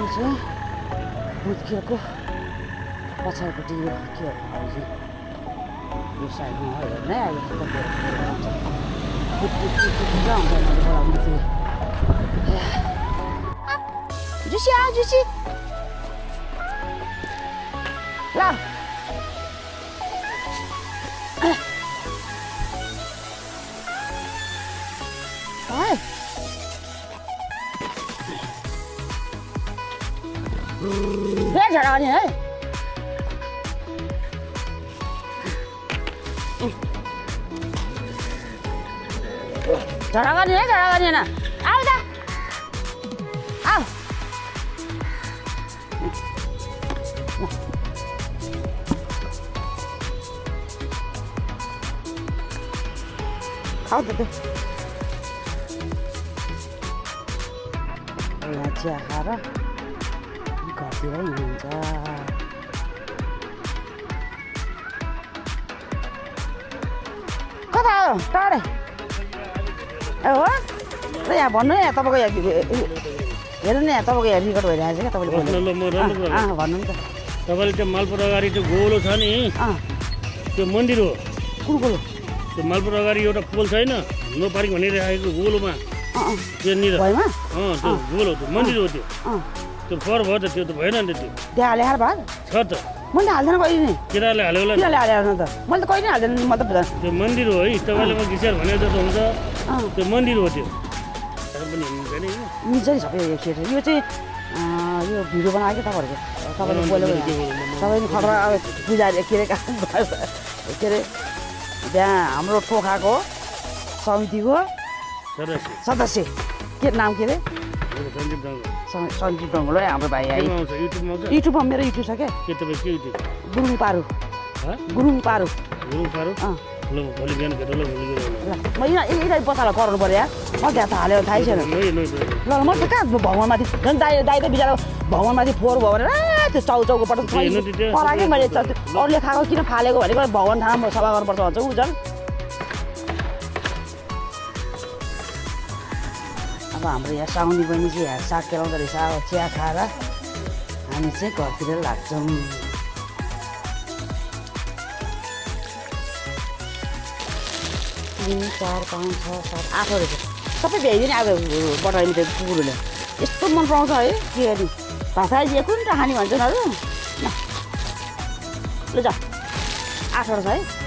यो चाहिँ बुधखेलको पछाडिपट्टि यो के हो यो साइडमा हेर्ने अहिले बोलाउनु थियो जुसी आ जुसी ल झडा गर्ने है झडा गर्ने है झडा गर्ने होइन आऊ त आऊ खाऊ त त्यो यहाँ चिया खाएर घरतिर हुनुहुन्छ कता हो टाढै ए हो र यहाँ भन्नु यहाँ तपाईँको यहाँ हेर्नु न यहाँ तपाईँको यहाँ रिकर्ड भइरहेको छ क्या तपाईँले भन्नु नि त तपाईँले त्यो मालपुर अगाडि त्यो गोलो छ नि त्यो मन्दिर हो कुन गोलो त्यो मालपुर अगाडि एउटा पोल छैन नो पार्किङ भनिरहेको गोलोमा त्यहाँनिर भएमा त्यो गोलो त्यो मन्दिर हो त्यो फर भयो त त्यो त भएन नि त त्यो त्यहाँ हाले हाल भयो छ त मैले त हाल्दैन कहिले नि केटाले हाल्यो होला किराले हालेर त मैले त कहिले हाल्दैन नि म त त्यो मन्दिर हो है तपाईँले म घिसेर भनेको जस्तो हुन्छ त्यो मन्दिर हो त्यो पनि हिँड्नु नि मिल्छ नि सबै यो सेट यो चाहिँ यो भिडियो बनाएको तपाईँहरूको तपाईँले बोलेको तपाईँले खतरा पूजा के अरे के अरे त्यहाँ हाम्रो टोखाको समितिको सदस्य के नाम के अरे सञ्जीव डङ्गल है हाम्रो भाइ है युट्युबमा मेरो युट्युब छ क्या गुरुङ पारु भोलि बिहान भेट ल म यिनीहरू बसाएर कराउनु पऱ्यो यार म त्यहाँ त हालेर थाहै छैन ल म त कहाँ भगवान्माथि झन् दाइ त बिचरा भगवान्माथि फोहोर भयो भने त्यो चाउचाउको पट्ट पराएकै मैले अरूले खाएको किन फालेको भनेको भगवान् ठाउँमा सफा गर्नुपर्छ भन्छ ऊ झन् अब हाम्रो यहाँ साउनी बहिनी चाहिँ यहाँ साग केलाउँदो रहेछ अब चिया खाएर हामी चाहिँ घरतिर लाग्छौँ 3 4 5 6 7 8 रहेछ सबै भ्याइदिने अब बटाइने त्यो कुकुरले यस्तो मन पराउँछ है के गर्नु भाषा जे कुन खाने भन्छन् अरू ल जा 8 छ है